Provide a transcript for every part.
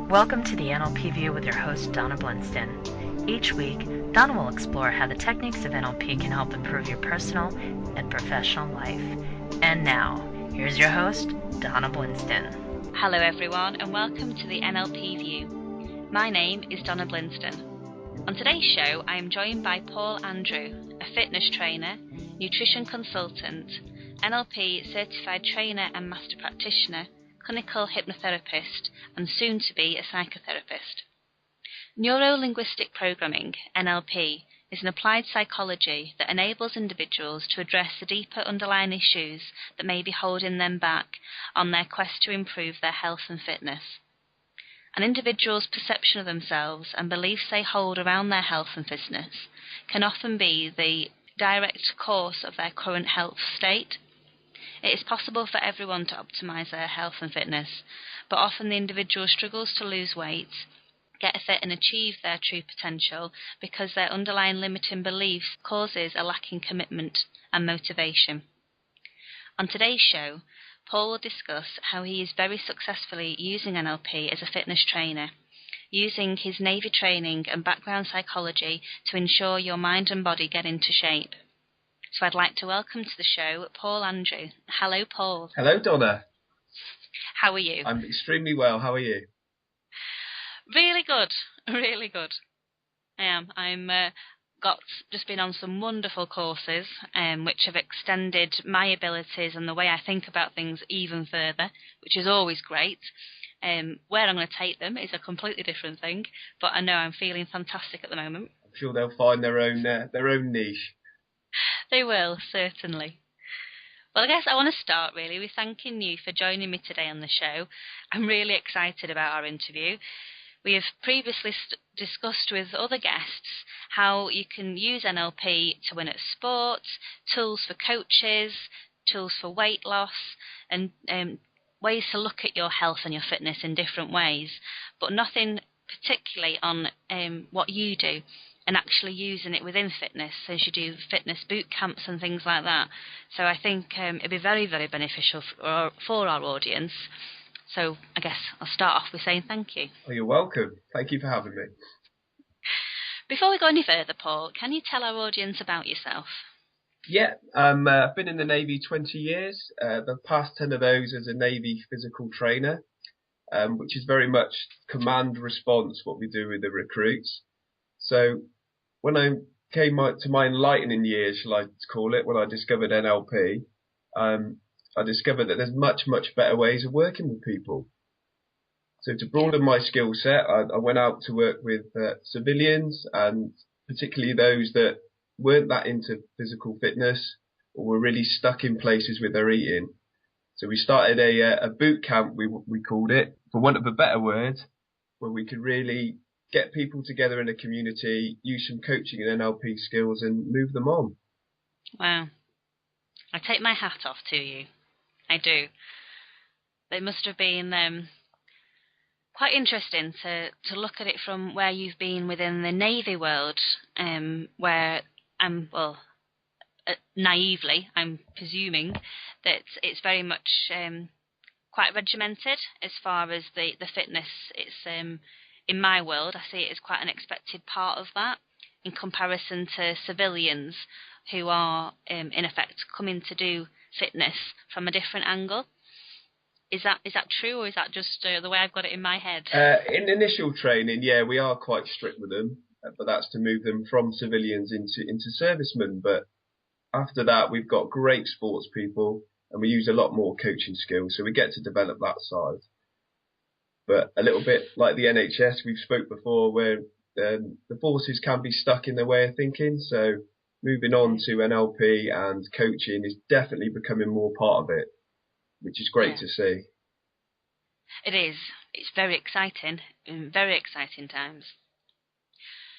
Welcome to the NLP View with your host, Donna Blinston. Each week, Donna will explore how the techniques of NLP can help improve your personal and professional life. And now, here's your host, Donna Blinston. Hello everyone, and welcome to the NLP View. My name is Donna Blinston. On today's show, I am joined by Paul Andrew, a fitness trainer, nutrition consultant, NLP certified trainer and master practitioner, clinical hypnotherapist, and soon to be a psychotherapist. Neuro Linguistic Programming, NLP, is an applied psychology that enables individuals to address the deeper underlying issues that may be holding them back on their quest to improve their health and fitness. An individual's perception of themselves and beliefs they hold around their health and fitness can often be the direct cause of their current health state. It is possible for everyone to optimize their health and fitness, but often the individual struggles to lose weight, get fit and achieve their true potential because their underlying limiting beliefs causes a lacking commitment and motivation. On today's show, Paul will discuss how he is very successfully using NLP as a fitness trainer, using his Navy training and background psychology to ensure your mind and body get into shape. So I'd like to welcome to the show Paul Andrew. Hello, Paul. Hello, Donna. How are you? I'm extremely well. How are you? Really good. Really good. I am. Just been on some wonderful courses, which have extended my abilities and the way I think about things even further, which is always great. Where I'm going to take them is a completely different thing, but I know I'm feeling fantastic at the moment. I'm sure they'll find their own niche. They will, certainly. Well, I guess I want to start really with thanking you for joining me today on the show. I'm really excited about our interview. We have previously discussed with other guests how you can use NLP to win at sports, tools for coaches, tools for weight loss, and ways to look at your health and your fitness in different ways, but nothing particularly on what you do and actually using it within fitness, as you do fitness boot camps and things like that. So I think it'd be very, very beneficial for our audience. So I guess I'll start off with saying thank you. Oh, you're welcome. Thank you for having me. Before we go any further, Paul, can you tell our audience about yourself? Yeah, I've been in the Navy 20 years. The past 10 of those as a Navy physical trainer, which is very much command response, what we do with the recruits. So when I came to my enlightening years, shall I call it, when I discovered NLP, I discovered that there's much, much better ways of working with people. So to broaden my skill set, I went out to work with civilians, and particularly those that weren't that into physical fitness or were really stuck in places with their eating. So we started a boot camp, we called it, for want of a better word, where we could really get people together in a community, use some coaching and NLP skills and move them on. Wow. I take my hat off to you. I do. It must have been quite interesting to look at it from where you've been within the Navy world, where naively, I'm presuming that it's very much quite regimented as far as the fitness. It's in my world, I see it as quite an expected part of that in comparison to civilians who are, in effect, coming to do fitness from a different angle. Is that true, or is that just the way I've got it in my head? In initial training, yeah, we are quite strict with them, but that's to move them from civilians into servicemen. But after that, we've got great sports people, and we use a lot more coaching skills, so we get to develop that side. But a little bit like the NHS, we've spoke before, where the forces can be stuck in their way of thinking. So moving on to NLP and coaching is definitely becoming more part of it, which is great to see. It is. It's very exciting, very exciting times.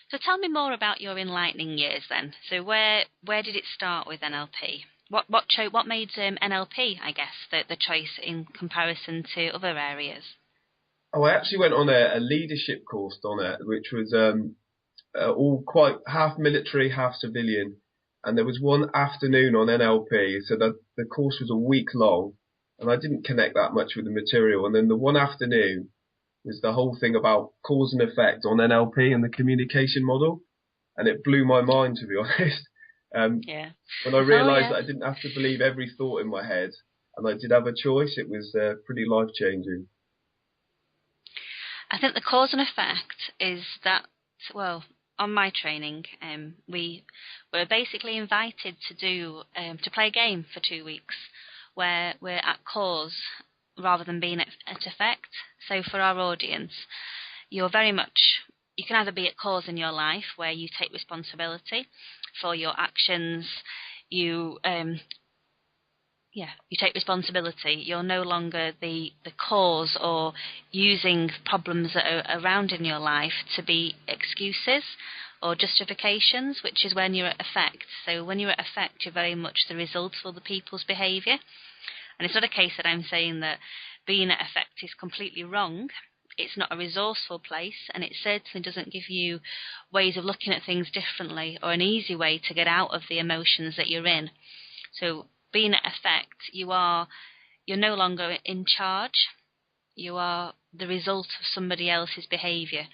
So tell me more about your enlightening years then. So where did it start with NLP? What made NLP, I guess, the choice in comparison to other areas? Oh, I actually went on a leadership course on it, which was all quite half military, half civilian. And there was one afternoon on NLP, so the course was a week long, and I didn't connect that much with the material. And then the one afternoon, was the whole thing about cause and effect on NLP and the communication model. And it blew my mind, to be honest. When I realised that I didn't have to believe every thought in my head and I did have a choice, it was pretty life-changing. I think the cause and effect is that, well, on my training, we were basically invited to play a game for 2 weeks where we're at cause rather than being at effect. So for our audience, you're very much, you can either be at cause in your life where you take responsibility for your actions, you take responsibility. You're no longer the cause or using problems that are around in your life to be excuses or justifications, which is when you're at effect. So when you're at effect, you're very much the result of other people's behaviour. And it's not a case that I'm saying that being at effect is completely wrong. It's not a resourceful place, and it certainly doesn't give you ways of looking at things differently or an easy way to get out of the emotions that you're in. So being at effect, you're no longer in charge. You are the result of somebody else's behaviour.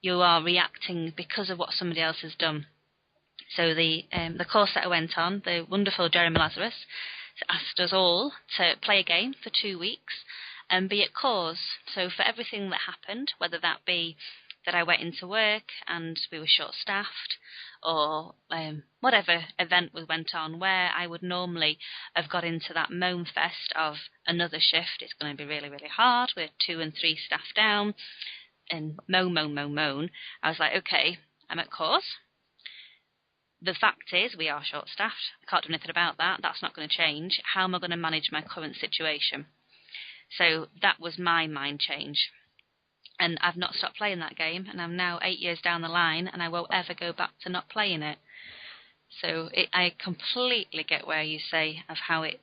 You are reacting because of what somebody else has done. So the course that I went on, the wonderful Jeremy Lazarus asked us all to play a game for 2 weeks and be at cause. So for everything that happened, whether that be that I went into work and we were short-staffed, or whatever event went on where I would normally have got into that moan fest of another shift, it's going to be really, really hard, we're 2 and 3 staff down, and moan. I was like, okay, I'm at cause. The fact is, we are short-staffed. I can't do anything about that. That's not going to change. How am I going to manage my current situation? So that was my mind change. And I've not stopped playing that game, and I'm now 8 years down the line, and I won't ever go back to not playing it. So I completely get where you say of how it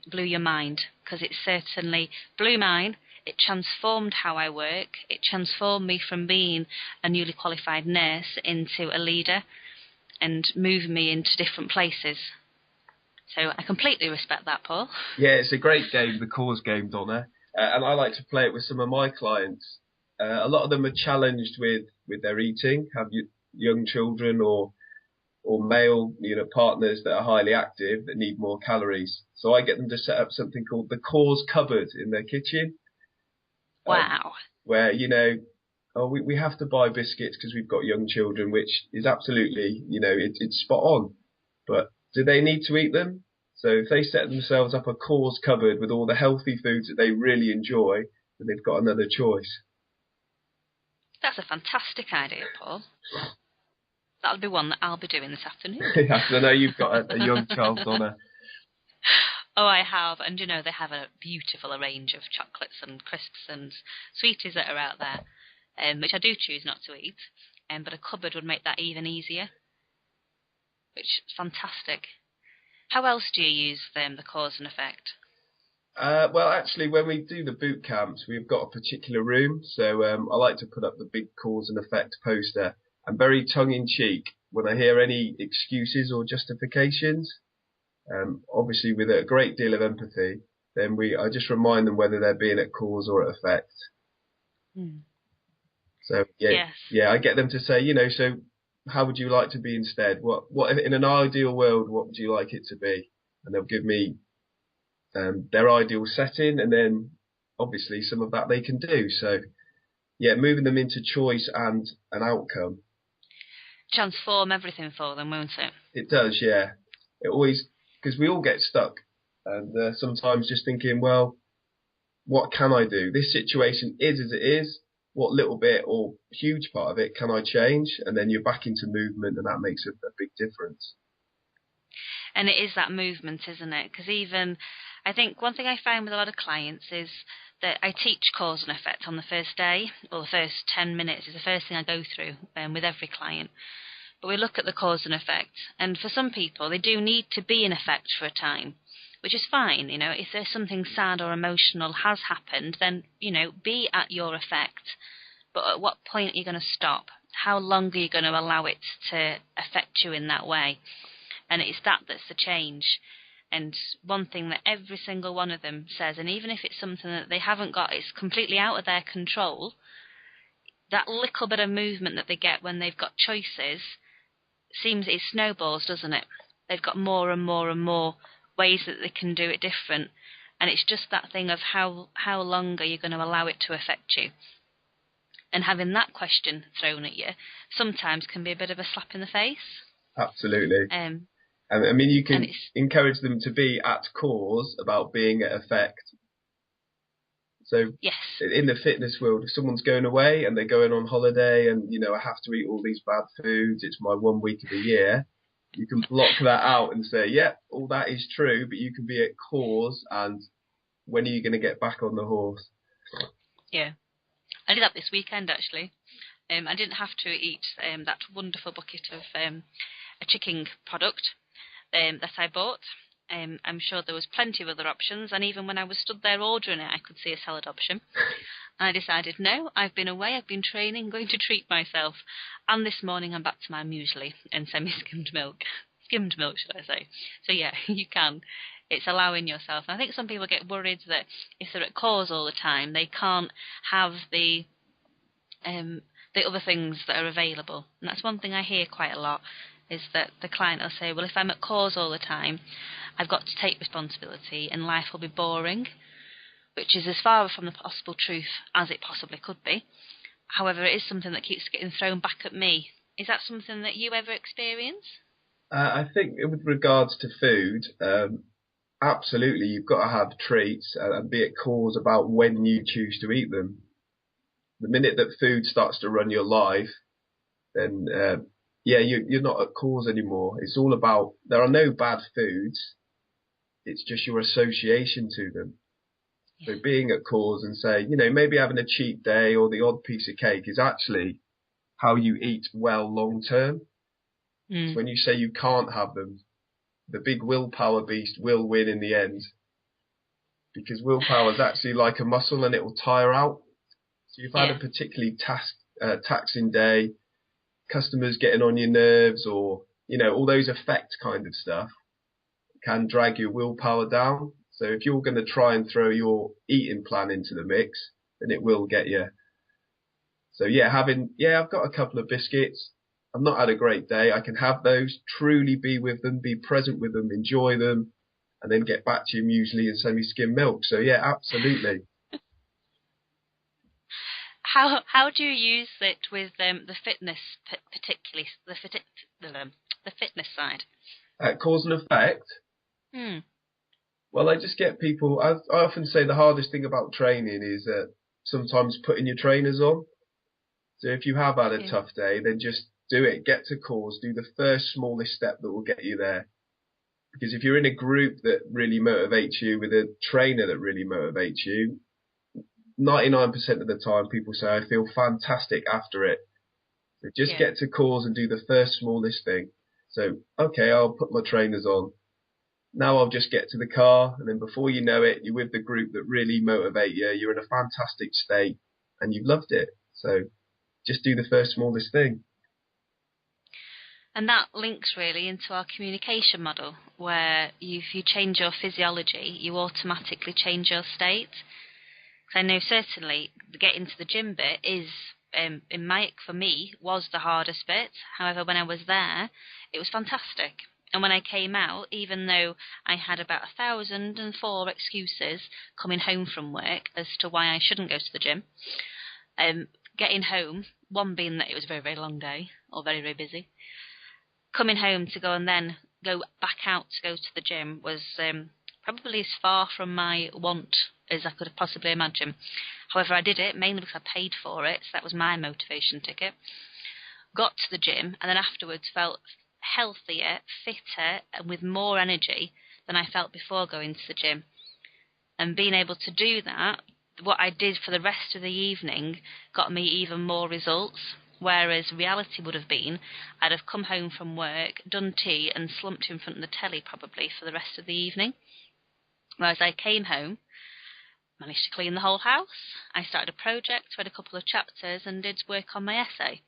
blew your mind, because it certainly blew mine. It transformed how I work. It transformed me from being a newly qualified nurse into a leader and moved me into different places. So I completely respect that, Paul. Yeah, it's a great game, the cause game, Donna. And I like to play it with some of my clients. A lot of them are challenged with their eating, have young children or male partners that are highly active that need more calories. So I get them to set up something called the cause cupboard in their kitchen. Wow. Where, we have to buy biscuits because we've got young children, which is absolutely, it's spot on. But do they need to eat them? So if they set themselves up a cause cupboard with all the healthy foods that they really enjoy, then they've got another choice. That's a fantastic idea, Paul. That'll be one that I'll be doing this afternoon. Yes, I know you've got a young child, Donna. Oh, I have. And, they have a beautiful range of chocolates and crisps and sweeties that are out there, which I do choose not to eat. But a cupboard would make that even easier, which is fantastic. How else do you use the cause and effect? Well, actually, when we do the boot camps, we've got a particular room. So I like to put up the big cause and effect poster. And very tongue-in-cheek, when I hear any excuses or justifications, obviously with a great deal of empathy, then I just remind them whether they're being at cause or at effect. So I get them to say, so how would you like to be instead? What in an ideal world, what would you like it to be? And they'll give me their ideal setting, and then obviously some of that they can do. So moving them into choice and an outcome. Transform everything for them, won't it? It does, yeah. It always, because we all get stuck, and sometimes just thinking, well, what can I do? This situation is as it is. What little bit or huge part of it can I change? And then you're back into movement, and that makes a big difference. And it is that movement, isn't it? Because even, I think one thing I find with a lot of clients is that I teach cause and effect on the first day, or the first 10 minutes is the first thing I go through with every client. But we look at the cause and effect, and for some people, they do need to be in effect for a time, which is fine. If there's something sad or emotional has happened, then, be at your effect. But at what point are you going to stop? How long are you going to allow it to affect you in that way? And it's that's the change. And one thing that every single one of them says, and even if it's something that they haven't got, it's completely out of their control, that little bit of movement that they get when they've got choices seems it snowballs, doesn't it? They've got more and more and more ways that they can do it different. And it's just that thing of how long are you going to allow it to affect you? And having that question thrown at you sometimes can be a bit of a slap in the face. Absolutely. I mean, you can encourage them to be at cause about being at effect. So yes. In the fitness world, if someone's going away and they're going on holiday and, I have to eat all these bad foods, it's my 1 week of the year, you can block that out and say, yeah, all that is true, but you can be at cause, and when are you going to get back on the horse? Yeah. I did that this weekend, actually. I didn't have to eat that wonderful bucket of a chicken product that I bought. I'm sure there was plenty of other options, and even when I was stood there ordering it, I could see a salad option. And I decided, no, I've been away, I've been training, going to treat myself. And this morning I'm back to my muesli and semi-skimmed milk. Skimmed milk, should I say. So yeah, you can. It's allowing yourself. And I think some people get worried that if they're at cause all the time, they can't have the other things that are available. And that's one thing I hear quite a lot, is that the client will say, well, if I'm at cause all the time, I've got to take responsibility and life will be boring, which is as far from the possible truth as it possibly could be. However, it is something that keeps getting thrown back at me. Is that something that you ever experience? I think with regards to food, absolutely, you've got to have treats and be at cause about when you choose to eat them. The minute that food starts to run your life, then you're not at cause anymore. It's all about, there are no bad foods, it's just your association to them. So being at cause and say, maybe having a cheat day or the odd piece of cake is actually how you eat well long term. So when you say you can't have them, the big willpower beast will win in the end, because willpower is actually like a muscle and it will tire out. So you've had a particularly taxing day, customers getting on your nerves, or all those effect kind of stuff can drag your willpower down. So if you're going to try and throw your eating plan into the mix, then it will get you. So I've got a couple of biscuits. I've not had a great day. I can have those, truly be with them, be present with them, enjoy them, and then get back to your muesli and semi-skim milk. So yeah, absolutely. How do you use it with the fitness, particularly the fitness side? Cause and effect. Well, I just get people. I often say the hardest thing about training is sometimes putting your trainers on. So if you have had a tough day, then just do it. Get to cause. Do the first smallest step that will get you there. Because if you're in a group that really motivates you, with a trainer that really motivates you, 99% of the time people say, I feel fantastic after it. So just get to cause and do the first smallest thing. So, okay, I'll put my trainers on. Now I'll just get to the car, and then before you know it, you're with the group that really motivate you. You're in a fantastic state and you've loved it. So just do the first smallest thing. And that links really into our communication model, where if you change your physiology, you automatically change your state. Because I know certainly getting to the gym bit is, for me, was the hardest bit. However, when I was there, it was fantastic. And when I came out, even though I had about 1,004 excuses coming home from work as to why I shouldn't go to the gym, getting home, one being that it was a very, very long day, or very, very busy, coming home to go and then go back out to go to the gym was probably as far from my want as I could have possibly imagined. However, I did it mainly because I paid for it, so that was my motivation ticket. Got to the gym, and then afterwards felt healthier, fitter, and with more energy than I felt before going to the gym. And being able to do that, what I did for the rest of the evening got me even more results. Whereas reality would have been, I'd have come home from work, done tea, and slumped in front of the telly probably for the rest of the evening. Whereas I came home, managed to clean the whole house. I started a project, read a couple of chapters, and did work on my essay,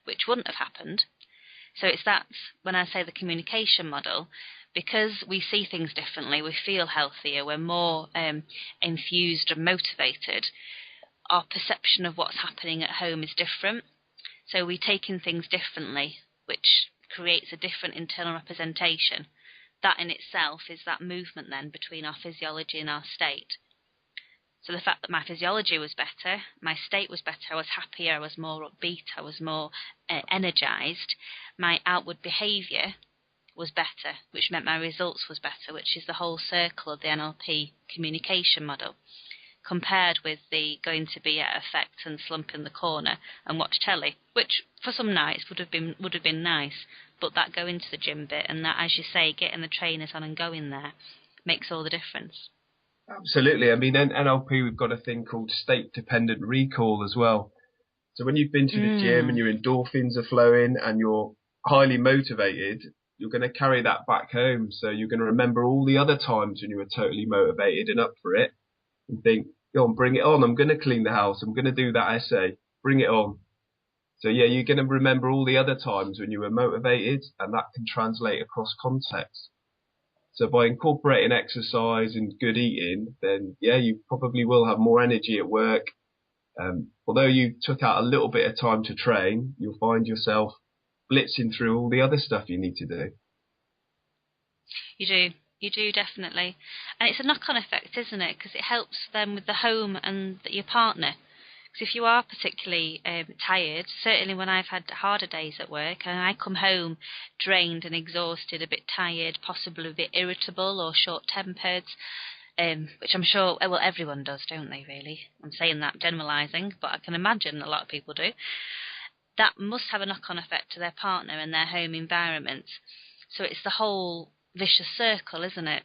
which wouldn't have happened. So it's that, when I say the communication model, because we see things differently, we feel healthier, we're more infused and motivated, our perception of what's happening at home is different. So we take in things differently, which creates a different internal representation. That in itself is that movement then between our physiology and our state. So the fact that my physiology was better, my state was better, I was happier, I was more upbeat, I was more energized, my outward behaviour was better, which meant my results was better, which is the whole circle of the NLP communication model, compared with the going to be at effect and slump in the corner and watch telly, which for some nights would have been nice, but that going to the gym bit and that, as you say, getting the trainers on and going there makes all the difference. Absolutely. I mean, in NLP, we've got a thing called state-dependent recall as well. So when you've been to the gym and your endorphins are flowing and you're highly motivated, you're going to carry that back home. So you're going to remember all the other times when you were totally motivated and up for it and think, go on, bring it on. I'm going to clean the house. I'm going to do that essay. Bring it on. So yeah, you're going to remember all the other times when you were motivated, and that can translate across context. So by incorporating exercise and good eating, then yeah, you probably will have more energy at work. Although you took out a little bit of time to train, you'll find yourself blitzing through all the other stuff you need to do. You do definitely. And it's a knock-on effect, isn't it? Because it helps them with the home and your partner. Because if you are particularly tired, certainly when I've had harder days at work and I come home drained and exhausted, a bit tired, possibly a bit irritable or short-tempered, which I'm sure, well, everyone does, don't they, really? I'm saying that generalising, but I can imagine a lot of people do. That must have a knock-on effect to their partner and their home environment. So it's the whole vicious circle, isn't it,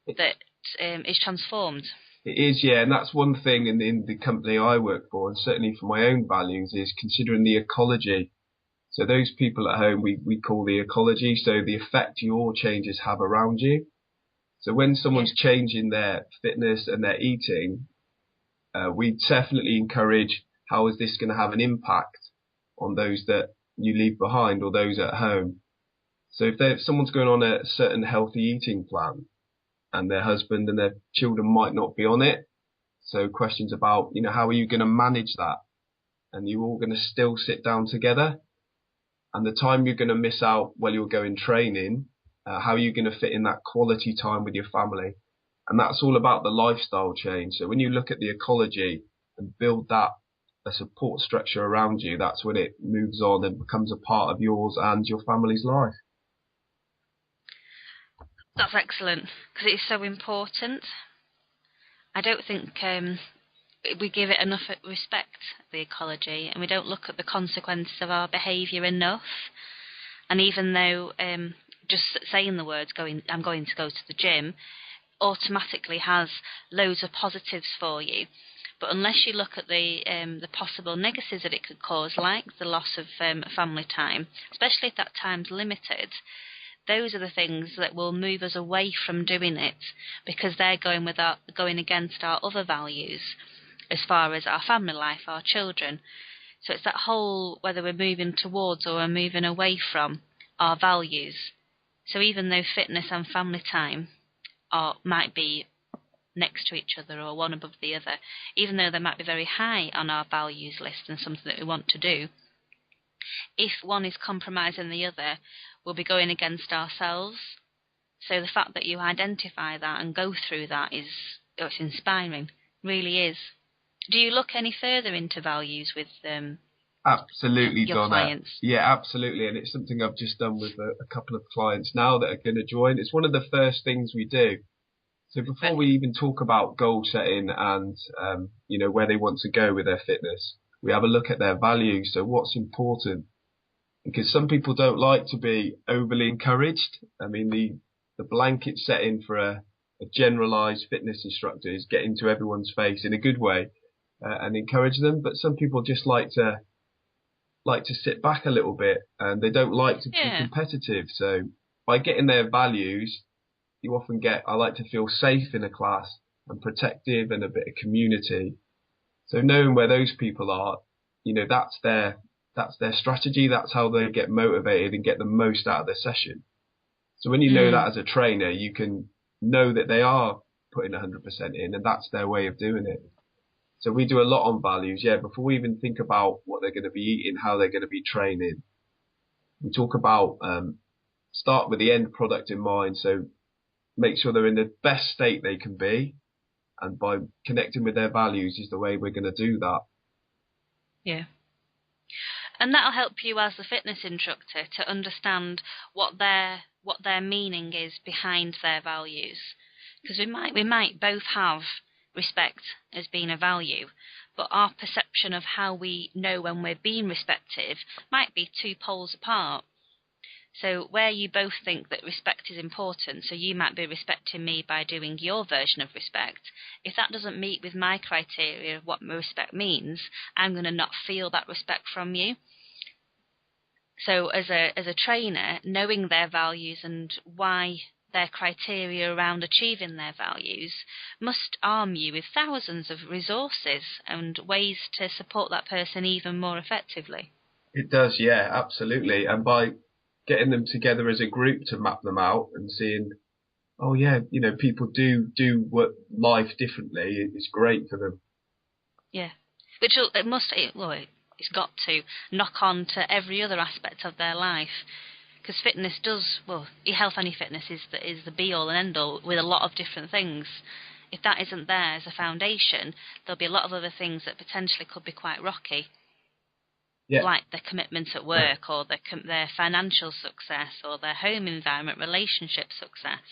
that is transformed. It is, yeah, and that's one thing in the company I work for, and certainly for my own values, is considering the ecology. So those people at home, we call the ecology, so the effect your changes have around you. So when someone's changing their fitness and their eating, we definitely encourage, how is this going to have an impact on those that you leave behind or those at home? So if someone's going on a certain healthy eating plan, and their husband and their children might not be on it. So questions about, how are you going to manage that? And you're all going to still sit down together. And the time you're going to miss out while you're going training, how are you going to fit in that quality time with your family? And that's all about the lifestyle change. So when you look at the ecology and build that, a support structure around you, that's when it moves on and becomes a part of yours and your family's life. That's excellent, because it's so important. I don't think we give it enough respect, the ecology, and we don't look at the consequences of our behaviour enough. And even though just saying the words, I'm going to go to the gym, automatically has loads of positives for you. But unless you look at the possible negatives that it could cause, like the loss of family time, especially if that time's limited, those are the things that will move us away from doing it, because they're going against our other values as far as our family life, our children. So it's that whole, whether we're moving towards or we're moving away from our values. So even though fitness and family time might be next to each other or one above the other, even though they might be very high on our values list and something that we want to do, if one is compromising the other, we'll be going against ourselves. So the fact that you identify that and go through that it's inspiring, really is. Do you look any further into values with absolutely, your Donna. clients? Yeah, absolutely, and it's something I've just done with a couple of clients now that are going to join. It's one of the first things we do. So before we even talk about goal setting and where they want to go with their fitness, we have a look at their values. So what's important? Because some people don't like to be overly encouraged. I mean, the blanket setting for a generalized fitness instructor is get into everyone's face in a good way and encourage them. But some people just like to sit back a little bit, and they don't like to be competitive. So by getting their values, you often get, I like to feel safe in a class and protective and a bit of community. So knowing where those people are, that's their strategy. That's how they get motivated and get the most out of their session. So when you know that as a trainer, you can know that they are putting 100% in, and that's their way of doing it. So we do a lot on values, before we even think about what they're going to be eating, how they're going to be training. We talk about, start with the end product in mind, so make sure they're in the best state they can be, and by connecting with their values is the way we're going to do that. Yeah. And that'll help you as the fitness instructor to understand what their meaning is behind their values. Because we might both have respect as being a value, but our perception of how we know when we're being respected might be two poles apart. So where you both think that respect is important, so you might be respecting me by doing your version of respect, if that doesn't meet with my criteria of what respect means, I'm going to not feel that respect from you. So as a trainer, knowing their values and why their criteria around achieving their values must arm you with thousands of resources and ways to support that person even more effectively. It does, yeah, absolutely. And by getting them together as a group to map them out and seeing, oh yeah, people do work life differently, it's great for them. Yeah, which it's got to knock on to every other aspect of their life. Because fitness your health and your fitness is the be-all and end-all with a lot of different things. If that isn't there as a foundation, there'll be a lot of other things that potentially could be quite rocky. Yeah. Like their commitment at work, or their financial success, or their home environment, relationship success.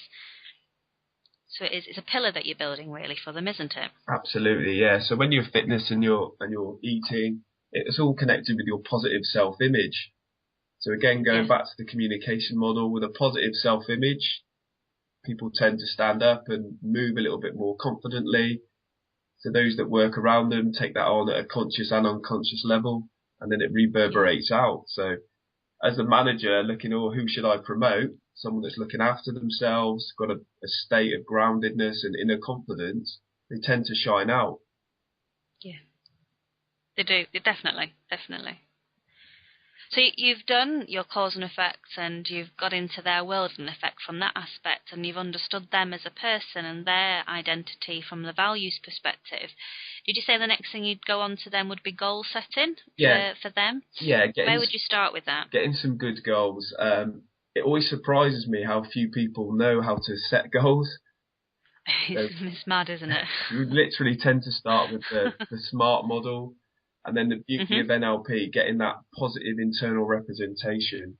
So it's a pillar that you're building really for them, isn't it? Absolutely, yeah. So when you're fitness and you're eating, it's all connected with your positive self-image. So again, going back to the communication model, with a positive self-image, people tend to stand up and move a little bit more confidently. So those that work around them take that on at a conscious and unconscious level, and then it reverberates out. So as the manager looking, who should I promote? Someone that's looking after themselves, got a state of groundedness and inner confidence, they tend to shine out. Yeah, they do. Definitely. So you've done your cause and effect, and you've got into their world and effect from that aspect, and you've understood them as a person and their identity from the values perspective. Did you say the next thing you'd go on to them would be goal setting for them? Yeah. Where would you start with that? Getting some good goals. It always surprises me how few people know how to set goals. It's mad, isn't it? You literally tend to start with the SMART model. And then the beauty of NLP, getting that positive internal representation.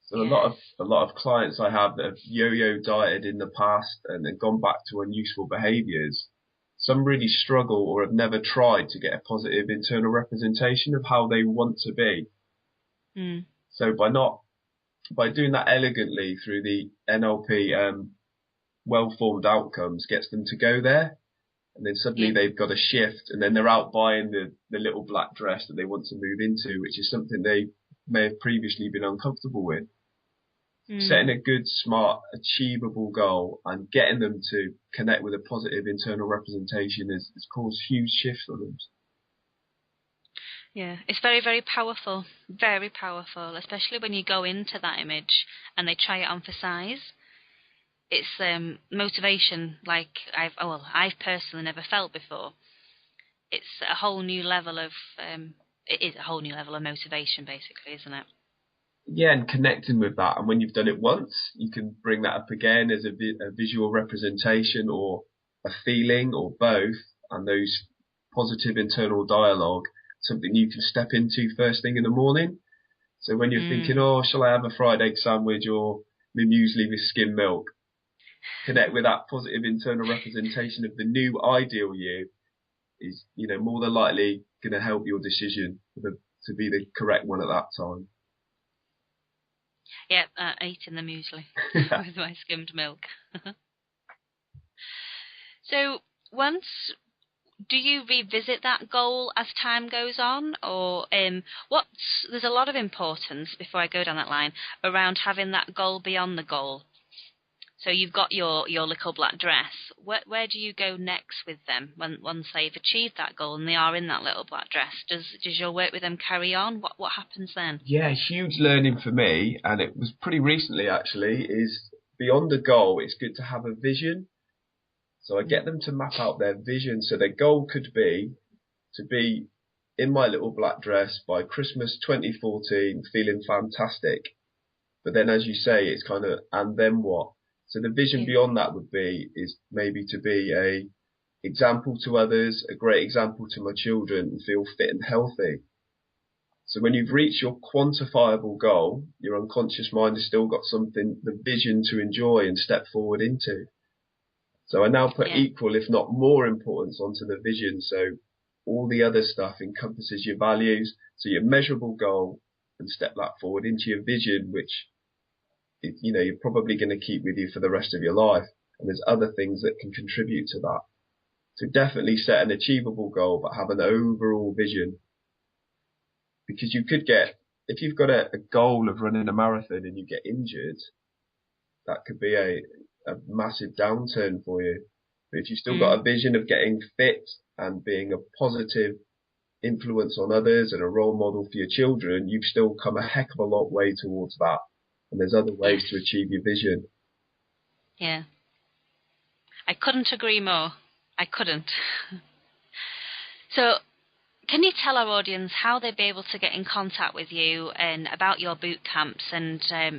So a lot of clients I have that have yo-yo dieted in the past and then gone back to unuseful behaviours, some really struggle or have never tried to get a positive internal representation of how they want to be. So by doing that elegantly through the NLP, well-formed outcomes gets them to go there. And then suddenly they've got a shift, and then they're out buying the little black dress that they want to move into, which is something they may have previously been uncomfortable with. Setting a good, smart, achievable goal and getting them to connect with a positive internal representation has caused huge shifts for them. Yeah, it's very, very powerful, especially when you go into that image and they try it on for size. It's motivation like I've personally never felt before. It's a whole new level of it is a whole new level of motivation, basically, isn't it? Yeah, and connecting with that, and when you've done it once, you can bring that up again as a visual representation or a feeling or both, and those positive internal dialogue, something you can step into first thing in the morning. So when you're thinking, shall I have a fried egg sandwich or my muesli with skim milk? Connect with that positive internal representation of the new ideal you is, more than likely going to help your decision to be the correct one at that time. Yeah, eating the muesli with my skimmed milk. So do you revisit that goal as time goes on, or there's a lot of importance, before I go down that line, around having that goal beyond the goal. So you've got your little black dress. Where do you go next with them once they've achieved that goal and they are in that little black dress? Does your work with them carry on? What happens then? Yeah, huge learning for me, and it was pretty recently actually, is beyond the goal, it's good to have a vision. So I get them to map out their vision. So their goal could be to be in my little black dress by Christmas 2014, feeling fantastic. But then, as you say, it's kind of, and then what? So the vision beyond that is maybe to be a example to others, a great example to my children, and feel fit and healthy. So when you've reached your quantifiable goal, your unconscious mind has still got something, the vision to enjoy and step forward into. So I now put equal, if not more, importance onto the vision. So all the other stuff encompasses your values. So your measurable goal, and step that forward into your vision, which you're probably going to keep with you for the rest of your life. And there's other things that can contribute to that. So definitely set an achievable goal, but have an overall vision. Because you could get, if you've got a goal of running a marathon and you get injured, that could be a massive downturn for you. But if you've still got a vision of getting fit and being a positive influence on others and a role model for your children, you've still come a heck of a long way towards that. And there's other ways to achieve your vision. Yeah. I couldn't agree more. I couldn't. So, can you tell our audience how they'd be able to get in contact with you and about your boot camps and how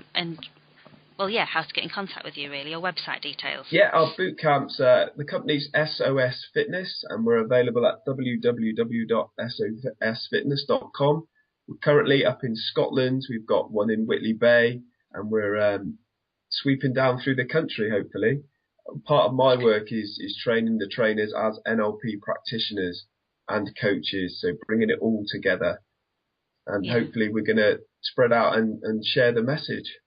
to get in contact with you, really, your website details? Yeah, our boot camps, the company's SOS Fitness, and we're available at www.sosfitness.com. We're currently up in Scotland. We've got one in Whitley Bay, and we're sweeping down through the country, hopefully. Part of my work is training the trainers as NLP practitioners and coaches, so bringing it all together. And hopefully we're going to spread out and share the message.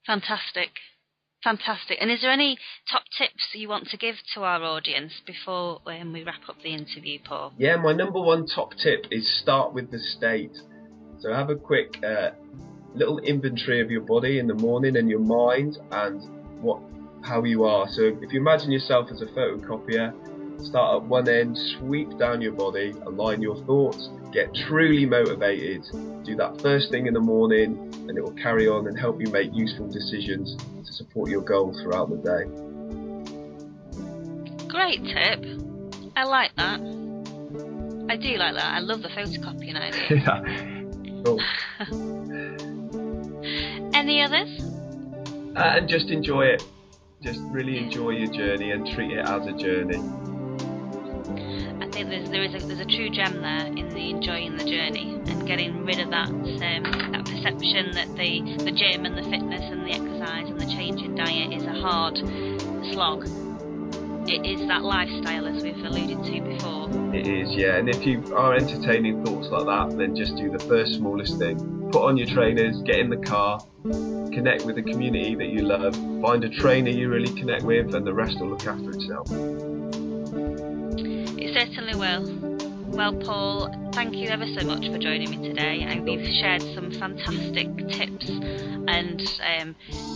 Fantastic. And is there any top tips you want to give to our audience before we wrap up the interview, Paul? Yeah, my number one top tip is start with the state. So have a quick little inventory of your body in the morning and your mind and how you are. So if you imagine yourself as a photocopier, start at one end, sweep down your body, align your thoughts, get truly motivated. Do that first thing in the morning, and it will carry on and help you make useful decisions to support your goals throughout the day. Great tip. I like that. I do like that. I love the photocopying idea. Yeah. Cool. Any others? And just enjoy it. Just really enjoy your journey and treat it as a journey. I think there's a true gem there in the enjoying the journey and getting rid of that perception that the gym and the fitness and the exercise and the change in diet is a hard slog. It is that lifestyle, as we've alluded to before. It is, yeah. And if you are entertaining thoughts like that, then just do the first smallest thing. Put on your trainers, get in the car, connect with the community that you love, find a trainer you really connect with, and the rest will look after itself. It certainly will. Well, Paul, thank you ever so much for joining me today. And we've shared some fantastic tips and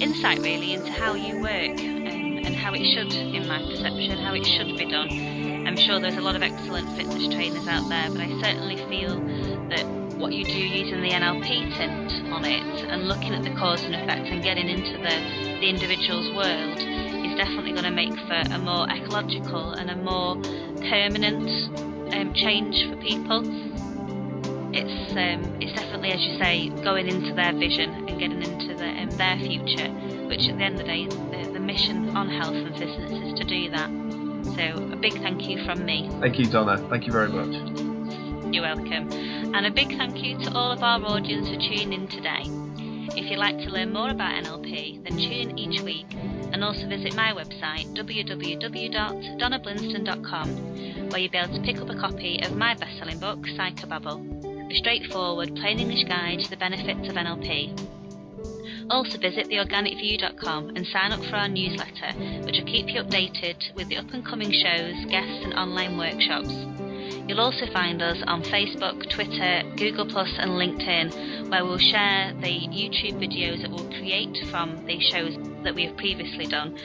insight, really, into how you work and how it should, in my perception, how it should be done. I'm sure there's a lot of excellent fitness trainers out there, but I certainly feel that what you do using the NLP tint on it and looking at the cause and effect and getting into the individual's world is definitely going to make for a more ecological and a more permanent change for people. It's definitely, as you say, going into their vision and getting into their future, which at the end of the day, the mission on health and fitness is to do that. So a big thank you from me. Thank you, Donna. Thank you very much. You're welcome. And a big thank you to all of our audience for tuning in today. If you'd like to learn more about NLP, then tune in each week and also visit my website www.donnablinston.com, where you'll be able to pick up a copy of my best-selling book, Psychobabble, a straightforward, plain English guide to the benefits of NLP. Also visit theorganicview.com and sign up for our newsletter, which will keep you updated with the up-and-coming shows, guests and online workshops. You'll also find us on Facebook, Twitter, Google+, and LinkedIn, where we'll share the YouTube videos that we'll create from these shows. that we have previously done,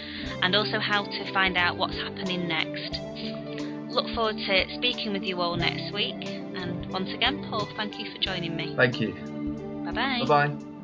and also how to find out what's happening next. Look forward to speaking with you all next week, and once again, Paul, thank you for joining me. Thank you. Bye-bye. Bye-bye.